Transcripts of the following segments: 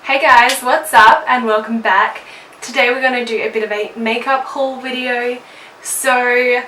Hey guys, what's up and welcome back. Today we're going to do a bit of a makeup haul video. So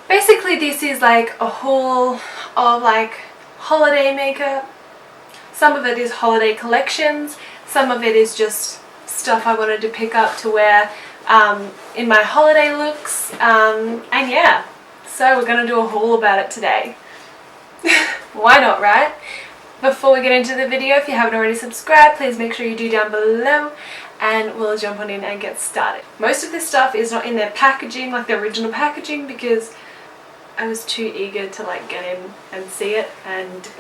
basically this is like a haul of like holiday makeup. Some of it is holiday collections, some of it is just stuff I wanted to pick up to wear in my holiday looks, and yeah, so we're going to do a haul about it today. Why not, right? Before we get into the video, if you haven't already subscribed, please make sure you do down below and we'll jump on in and get started. Most of this stuff is not in their packaging, like the original packaging, because I was too eager to like get in and see it, and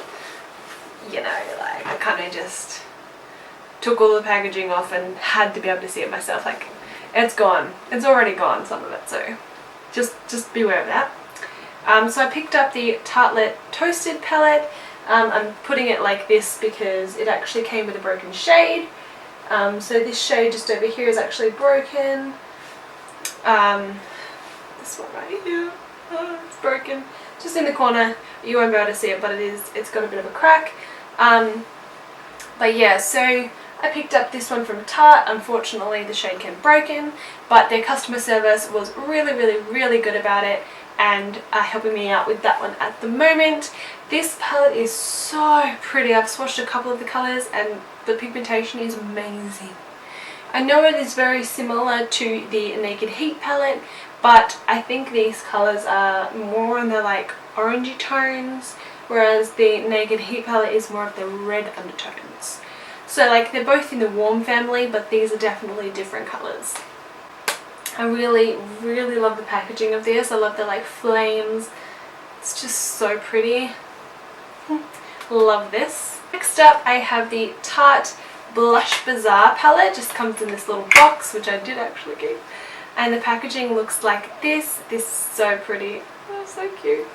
you know, like I kind of just took all the packaging off and had to be able to see it myself. Like it's gone, it's already gone, some of it, so just beware of that. So I picked up the Tartelette Toasted palette. I'm putting it like this because it actually came with a broken shade. So this shade just over here is actually broken. This one right here, it's broken. Just in the corner, you won't be able to see it, but it's got a bit of a crack. But yeah, so I picked up this one from Tarte. Unfortunately the shade came broken, but their customer service was really good about it and helping me out with that one at the moment. This palette is so pretty. I've swatched a couple of the colours and the pigmentation is amazing. I know it is very similar to the Naked Heat palette, but I think these colours are more in the like orangey tones, whereas the Naked Heat palette is more of the red undertones. So like they're both in the warm family, but these are definitely different colours. I really love the packaging of this. I love the like flames. It's just so pretty. Love this. Next up I have the Tarte Blush Bazaar palette. Just comes in this little box, which I did actually keep. And the packaging looks like this. This is so pretty. Oh, so cute.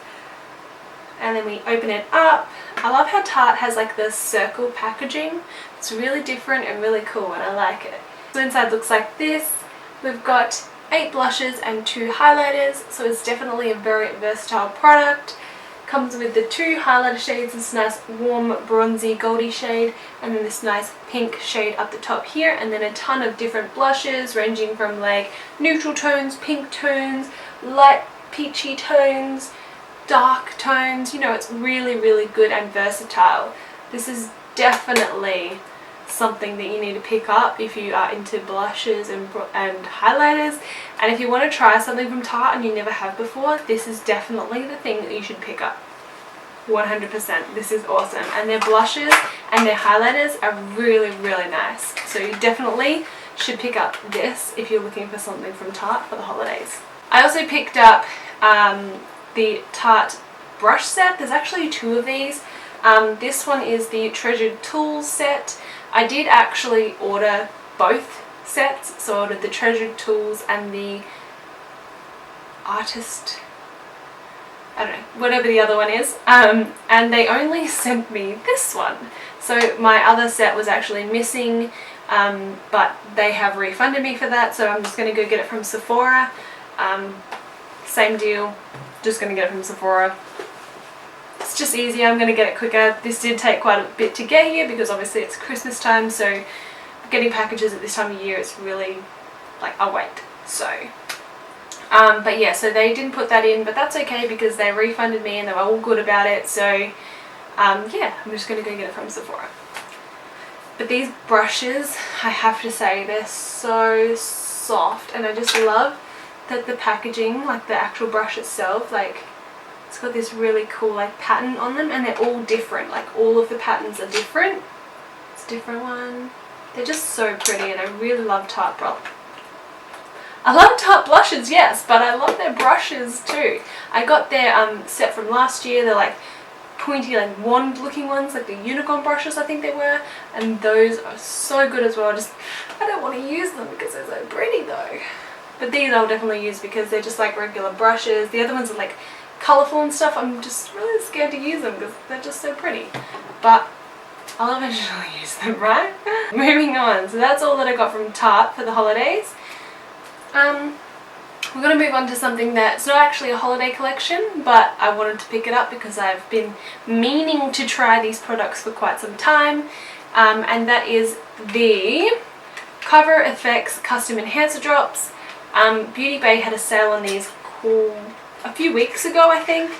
And then we open it up. I love how Tarte has like the circle packaging. It's really different and really cool and I like it. So inside looks like this. We've got 8 blushes and 2 highlighters, so it's definitely a very versatile product. Comes with the 2 highlighter shades, this nice warm bronzy goldy shade, and then this nice pink shade up the top here, and then a ton of different blushes ranging from like neutral tones, pink tones, light peachy tones, dark tones. You know, it's really good and versatile. This is definitely something that you need to pick up if you are into blushes and highlighters, and if you want to try something from Tarte and you never have before, this is definitely the thing that you should pick up. 100%. This is awesome, and their blushes and their highlighters are really nice, so you definitely should pick up this if you're looking for something from Tarte for the holidays. I also picked up the Tarte brush set. There's actually 2 of these. This one is the Treasured Tools set. I did actually order both sets, so I ordered the Treasured Tools and the Artist, I don't know, whatever the other one is, and they only sent me this one. So my other set was actually missing, but they have refunded me for that, so I'm just going to go get it from Sephora. Same deal, just going to get it from Sephora. It's just easier, I'm going to get it quicker. This did take quite a bit to get here because obviously it's Christmas time, so getting packages at this time of year is really like a wait. So but yeah, so they didn't put that in, but that's okay because they refunded me and they were all good about it. So yeah, I'm just going to go get it from Sephora. But these brushes, I have to say, they're so soft, and I just love that the packaging, like the actual brush itself, like it's got this really cool like pattern on them, and they're all different. Like all of the patterns are different. It's a different one. They're just so pretty, and I really love Tarte Brush. I love Tarte blushes, yes, but I love their brushes too. I got their set from last year. They're like pointy, like wand looking ones, like the unicorn brushes I think they were, and those are so good as well. I don't want to use them because they're so pretty though. But these I'll definitely use because they're just like regular brushes. The other ones are like colourful and stuff. I'm just really scared to use them because they're just so pretty, but I'll eventually use them, right? Moving on, so that's all that I got from Tarte for the holidays. We're going to move on to something that's not actually a holiday collection, but I wanted to pick it up because I've been meaning to try these products for quite some time, and that is the Cover FX Custom Enhancer Drops. Beauty Bay had a sale on these a few weeks ago, I think.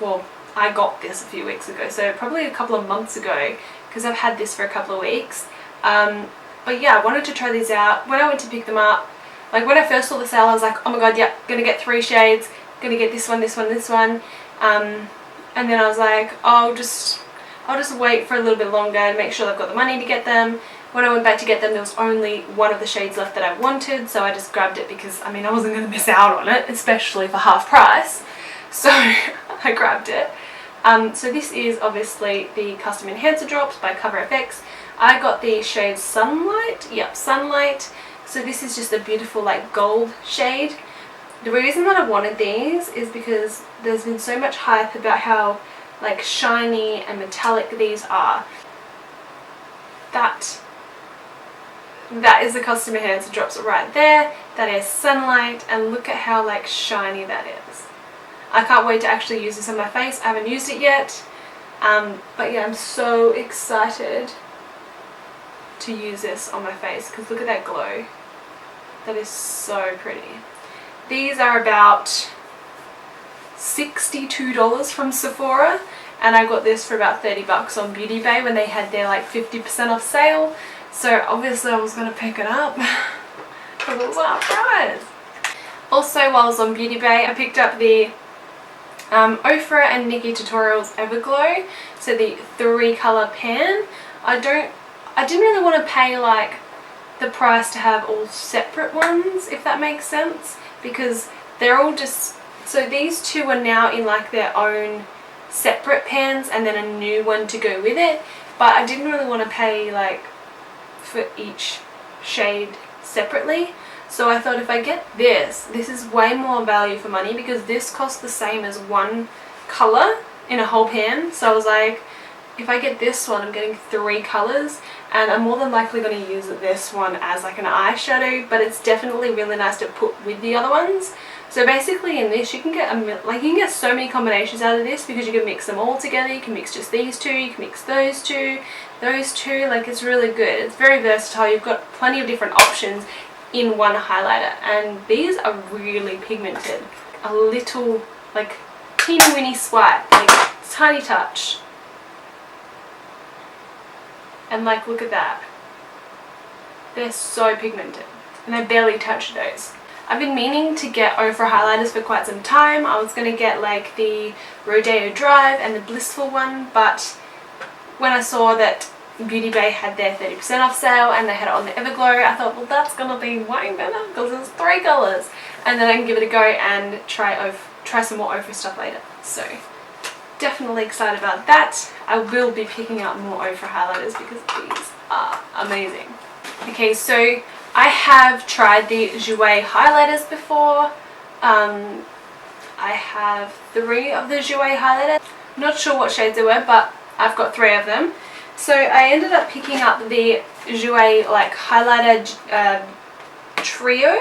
Well, I got this a few weeks ago, so probably a couple of months ago, because I've had this for a couple of weeks. But yeah, I wanted to try these out. When I went to pick them up, like when I first saw the sale, I was like, oh my god, yeah, gonna get 3 shades, gonna get this one, this one, this one. And then I was like, I'll just wait for a little bit longer and make sure I've got the money to get them. When I went back to get them, there was only one of the shades left that I wanted, so I just grabbed it because, I mean, I wasn't going to miss out on it, especially for half price. So I grabbed it. So this is obviously the Custom Enhancer Drops by Cover FX. I got the shade Sunlight. Yep, Sunlight. So this is just a beautiful like gold shade. The reason that I wanted these is because there's been so much hype about how like shiny and metallic these are. That is the Custom Enhancer Drops right there. That is Sunlight, and look at how like shiny that is. I can't wait to actually use this on my face. I haven't used it yet, but yeah, I'm so excited to use this on my face because look at that glow. That is so pretty. These are about $62 from Sephora, and I got this for about 30 bucks on Beauty Bay when they had their like 50% off sale. So obviously I was going to pick it up because it was half price. Also, while I was on Beauty Bay, I picked up the Ofra and Nikkie Tutorials Everglow, so the 3-color pan. I didn't really want to pay like the price to have all separate ones, if that makes sense, because they're all just, so these two are now in like their own separate pans and then a new one to go with it, but I didn't really want to pay like for each shade separately. So I thought if I get this is way more value for money because this costs the same as one color in a whole pan. So I was like, if I get this one, I'm getting 3 colors, and I'm more than likely going to use this one as like an eyeshadow, but it's definitely really nice to put with the other ones. So basically in this you can get you can get so many combinations out of this because you can mix them all together. You can mix just these two, you can mix those two, like it's really good. It's very versatile. You've got plenty of different options in one highlighter, and these are really pigmented. A little like teeny weeny swipe, like tiny touch, and like look at that, they're so pigmented and I barely touch those. I've been meaning to get Ofra highlighters for quite some time. I was going to get like the Rodeo Drive and the Blissful one, but when I saw that Beauty Bay had their 30% off sale and they had it on the Everglow, I thought, well, that's going to be way better because there's 3 colors, and then I can give it a go and try some more Ofra stuff later. So definitely excited about that. I will be picking up more Ofra highlighters because these are amazing. Okay, so I have tried the Jouer highlighters before. I have 3 of the Jouer highlighters. Not sure what shades they were, but I've got 3 of them. So I ended up picking up the Jouer like highlighter trio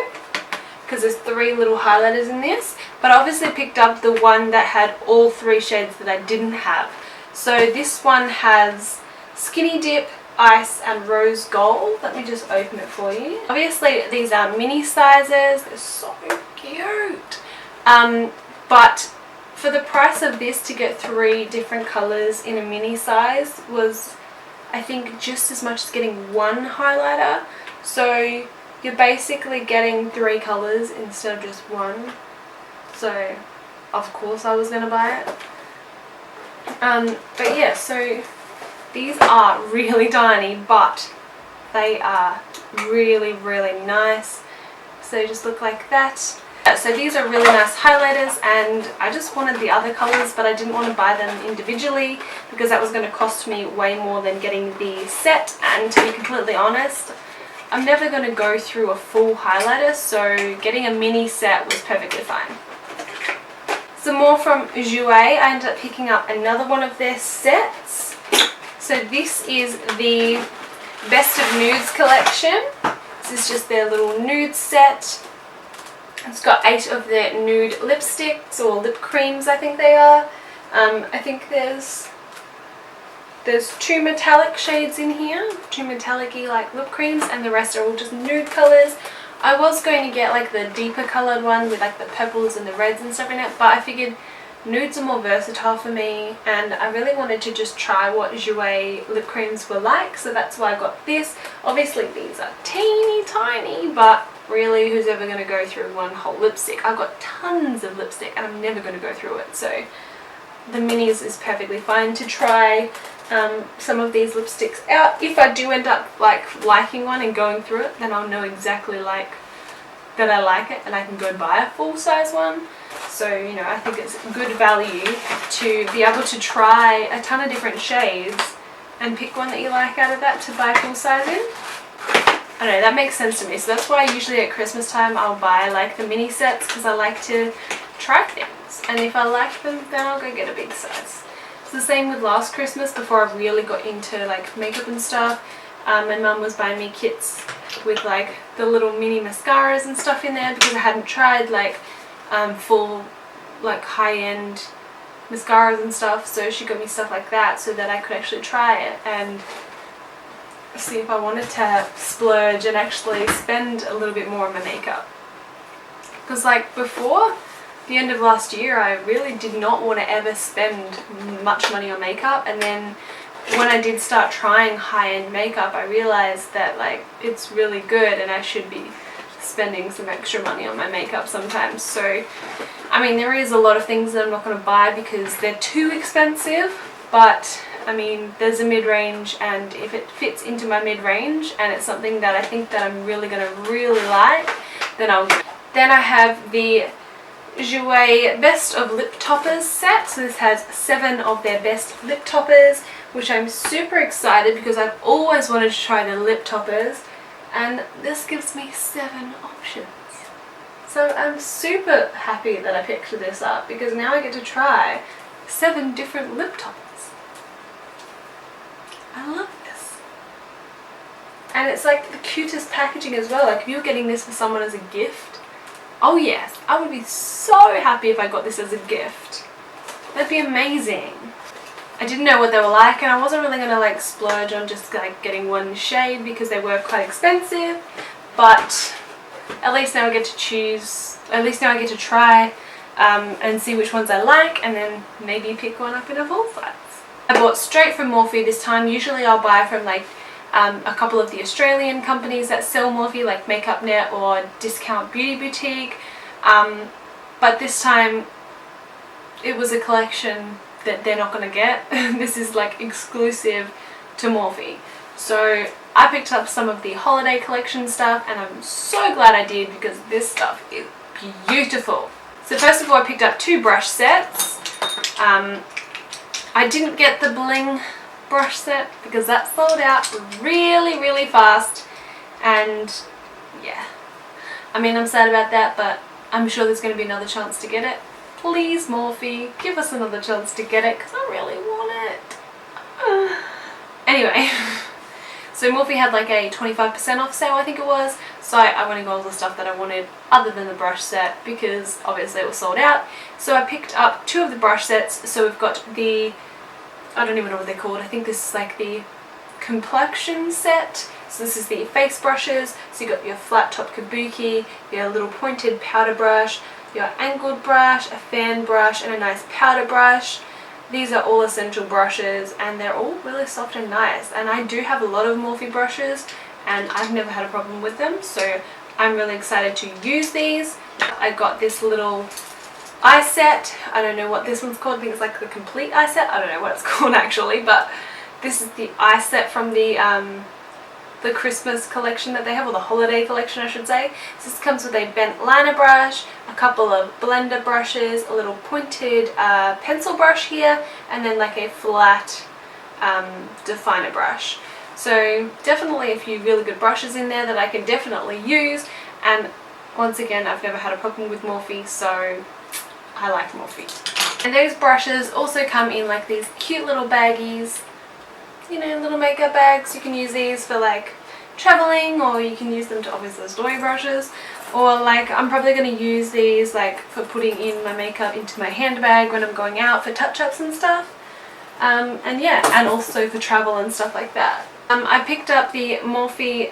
because there's 3 little highlighters in this, but I obviously picked up the one that had all 3 shades that I didn't have. So this one has Skinny Dip, Ice and Rose Gold. Let me just open it for you. Obviously these are mini sizes. They're so cute. But for the price of this, to get 3 different colors in a mini size was, I think, just as much as getting 1 highlighter. So you're basically getting 3 colors instead of just 1. So of course I was gonna buy it. But yeah, so these are really tiny, but they are really, really nice. So they just look like that. So these are really nice highlighters, and I just wanted the other colors, but I didn't want to buy them individually because that was going to cost me way more than getting the set. And to be completely honest, I'm never going to go through a full highlighter, so getting a mini set was perfectly fine. Some more from Jouer. I ended up picking up another one of their sets. So this is the Best of Nudes collection. This is just their little nude set. It's got 8 of their nude lipsticks, or lip creams I think they are. I think there's There's 2 metallic shades in here, 2 metallic-y like lip creams, and the rest are all just nude colours. I was going to get like the deeper coloured one with like the purples and the reds and stuff in it, but I figured nudes are more versatile for me, and I really wanted to just try what Jouer lip creams were like, so that's why I got this. Obviously these are teeny tiny, but really, who's ever going to go through one whole lipstick? I've got tons of lipstick and I'm never going to go through it, so the minis is perfectly fine to try some of these lipsticks out. If I do end up like liking one and going through it, then I'll know exactly like that I like it and I can go buy a full size one. So, you know, I think it's good value to be able to try a ton of different shades and pick one that you like out of that to buy full size in. I don't know, that makes sense to me. So that's why usually at Christmas time I'll buy like the mini sets, because I like to try things, and if I like them then I'll go get a big size. It's the same with last Christmas before I really got into like makeup and stuff. My mum was buying me kits with like the little mini mascaras and stuff in there, because I hadn't tried like full like high-end mascaras and stuff, so she got me stuff like that so that I could actually try it and see if I wanted to splurge and actually spend a little bit more on my makeup. Because like before the end of last year I really did not want to ever spend much money on makeup, and then when I did start trying high-end makeup I realized that like it's really good and I should be spending some extra money on my makeup sometimes. So I mean, there is a lot of things that I'm not going to buy because they're too expensive, but I mean there's a mid-range, and if it fits into my mid-range and it's something that I think that I'm really going to really like, then I'll do it. Then I have the Jouer Best of Lip Toppers set. So this has 7 of their best lip toppers, which I'm super excited because I've always wanted to try the lip toppers, and this gives me 7 options. So I'm super happy that I picked this up because now I get to try 7 different lip toppers. I love this. And it's like the cutest packaging as well. Like if you're getting this for someone as a gift, oh yes, I would be so happy if I got this as a gift. That'd be amazing. I didn't know what they were like, and I wasn't really going to like splurge on just like getting one shade because they were quite expensive, but at least now I get to choose, at least now I get to try and see which ones I like, and then maybe pick one up in a full size. I bought straight from Morphe this time. Usually I'll buy from like a couple of the Australian companies that sell Morphe, like Makeup Net or Discount Beauty Boutique, but this time it was a collection that they're not going to get. This is like exclusive to Morphe. So I picked up some of the holiday collection stuff, and I'm so glad I did because this stuff is beautiful. So first of all I picked up 2 brush sets. I didn't get the bling brush set because that sold out really fast, and yeah, I mean I'm sad about that, but I'm sure there's going to be another chance to get it. Please Morphe, give us another chance to get it because I really want it. Anyway, so Morphe had like a 25% off sale I think it was, so I went and got all the stuff that I wanted other than the brush set because obviously it was sold out. So I picked up 2 of the brush sets. So we've got the, I don't even know what they're called, I think this is like the complexion set. So this is the face brushes. So you got your flat top kabuki, your little pointed powder brush, your angled brush, a fan brush, and a nice powder brush. These are all essential brushes and they're all really soft and nice, and I do have a lot of Morphe brushes and I've never had a problem with them, so I'm really excited to use these. I got this little eye set. I don't know what this one's called. I think it's like the complete eye set. I don't know what it's called actually, but this is the eye set from the Christmas collection that they have, or the holiday collection I should say. So this comes with a bent liner brush, a couple of blender brushes, a little pointed pencil brush here, and then like a flat definer brush. So definitely a few really good brushes in there that I can definitely use, and once again I've never had a problem with Morphe, so I like Morphe. And those brushes also come in like these cute little baggies, you know, little makeup bags. You can use these for like traveling, or you can use them to obviously store brushes, or like I'm probably going to use these like for putting in my makeup into my handbag when I'm going out for touch-ups and stuff. And yeah, and also for travel and stuff like that. I picked up the Morphe,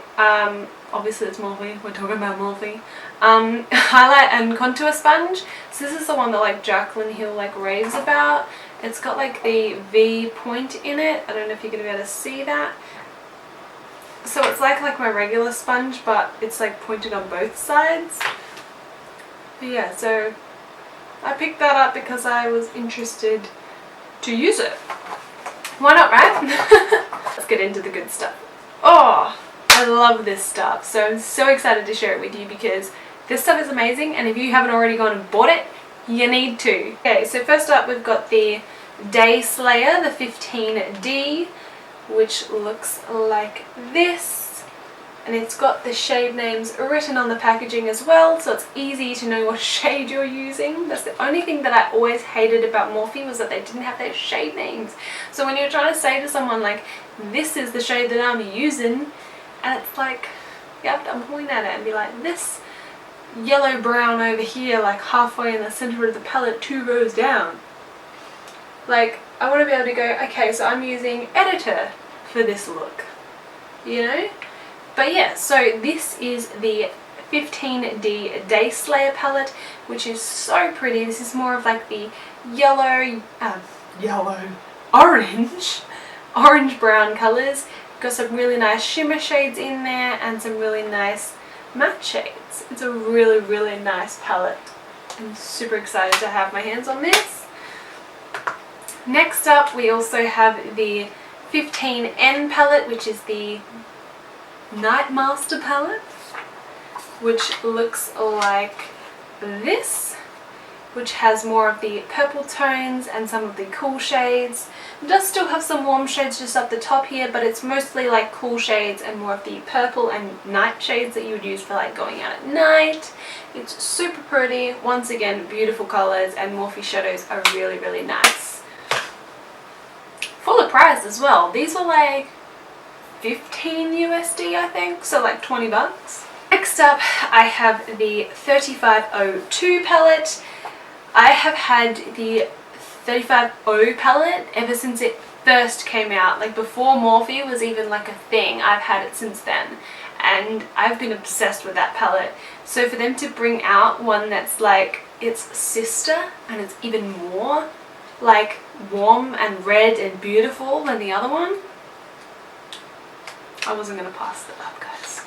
obviously it's Morphe, we're talking about Morphe, highlight and contour sponge. So this is the one that like Jaclyn Hill like raves about. It's got like the V point in it. I don't know if you're going to be able to see that. So it's like my regular sponge, but it's like pointed on both sides. But yeah, so I picked that up because I was interested to use it. Why not, right? Let's get into the good stuff. Oh, I love this stuff. So I'm so excited to share it with you because this stuff is amazing, and if you haven't already gone and bought it, you need to. Okay, so first up we've got the Day Slayer, the 15D, which looks like this, and it's got the shade names written on the packaging as well, so it's easy to know what shade you're using. That's the only thing that I always hated about Morphe, was that they didn't have their shade names. So when you're trying to say to someone like, this is the shade that I'm using, and it's like, you have to point at it and be like, this yellow brown over here, like halfway in the center of the palette, 2 rows down. Like, I want to be able to go, okay, so I'm using Editor for this look, you know? But yeah, so this is the 15D Day Slayer palette, which is so pretty. This is more of like the orange brown colours. Got some really nice shimmer shades in there and some really nice matte shades. It's a really, really nice palette. I'm super excited to have my hands on this. Next up, we also have the 15N palette, which is the Night Master palette, which looks like this, which has more of the purple tones and some of the cool shades. It does still have some warm shades just up the top here, but it's mostly like cool shades and more of the purple and night shades that you would use for like going out at night. It's super pretty. Once again, beautiful colors, and Morphe shadows are really, really nice. Full of price as well. These were like 15 USD, I think, so like 20 bucks. Next up, I have the 3502 palette. I have had the 35O palette ever since it first came out, like before Morphe was even like a thing. I've had it since then, and I've been obsessed with that palette. So for them to bring out one that's like its sister, and it's even more like warm and red and beautiful than the other one, I wasn't going to pass that up, guys.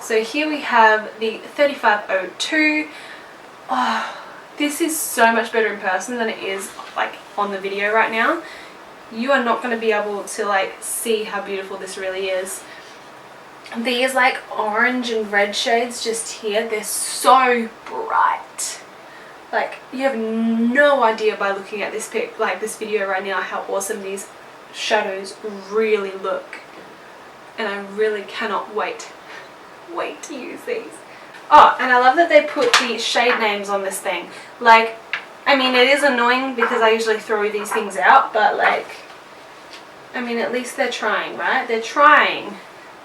So here we have the 3502. Oh, this is so much better in person than it is like on the video right now. You are not going to be able to like see how beautiful this really is. These like orange and red shades just here, they're so bright. Like, you have no idea by looking at this video right now how awesome these shadows really look. And I really cannot wait to use these. Oh, and I love that they put the shade names on this thing. Like, I mean, it is annoying because I usually throw these things out, but like, I mean, at least they're trying, right? They're trying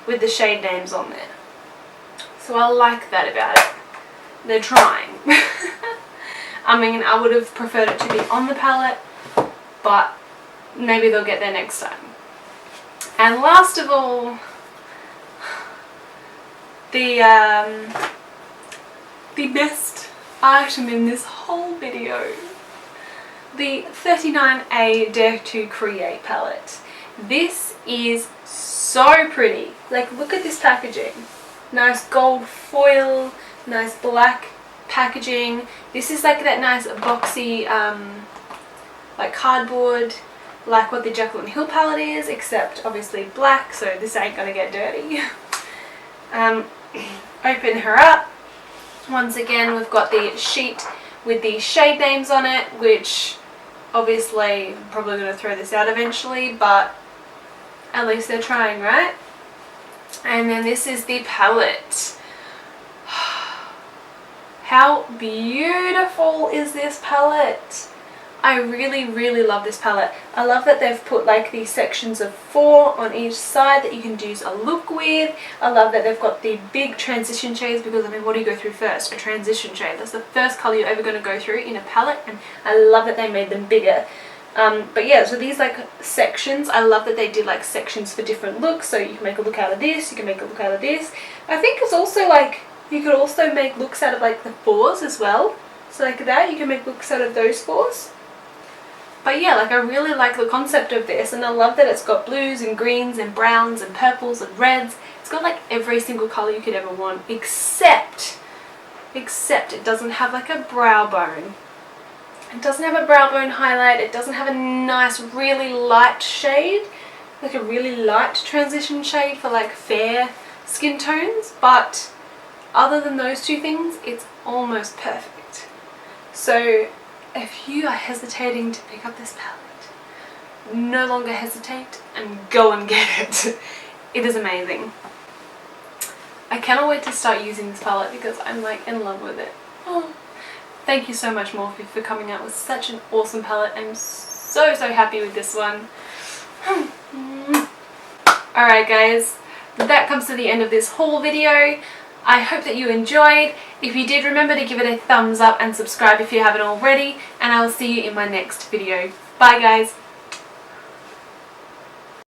with the shade names on there. So I like that about it. They're trying. I mean, I would have preferred it to be on the palette, but maybe they'll get there next time. And last of all, the best item in this whole video, the 39A Dare to Create palette. This is so pretty. Like, look at this packaging. Nice gold foil, nice black packaging. This is like that nice boxy like cardboard, like what the Jaclyn Hill palette is, except obviously black, so this ain't gonna get dirty. Open her up. Once again, we've got the sheet with the shade names on it, which obviously I'm probably going to throw this out eventually, but at least they're trying, right? And then this is the palette. How beautiful is this palette? I really, really love this palette. I love that they've put like these sections of 4 on each side that you can do a look with. I love that they've got the big transition shades, because I mean, what do you go through first? A transition shade. That's the first colour you're ever going to go through in a palette, and I love that they made them bigger. But yeah, so these like sections, I love that they did like sections for different looks. So you can make a look out of this, you can make a look out of this. I think it's also like, you could also make looks out of like the fours as well. So like that, you can make looks out of those fours. But yeah, like I really like the concept of this, and I love that it's got blues and greens and browns and purples and reds. It's got like every single colour you could ever want, except it doesn't have like a brow bone. It doesn't have a brow bone highlight. It doesn't have a nice really light shade, like a really light transition shade for like fair skin tones. But other than those two things, it's almost perfect. So if you are hesitating to pick up this palette, no longer hesitate and go and get it. It is amazing. I cannot wait to start using this palette because I'm like in love with it. Oh. Thank you so much, Morphe, for coming out with such an awesome palette. I'm so happy with this one. Alright guys, that comes to the end of this haul video. I hope that you enjoyed. If you did, remember to give it a thumbs up and subscribe if you haven't already, and I will see you in my next video. Bye guys!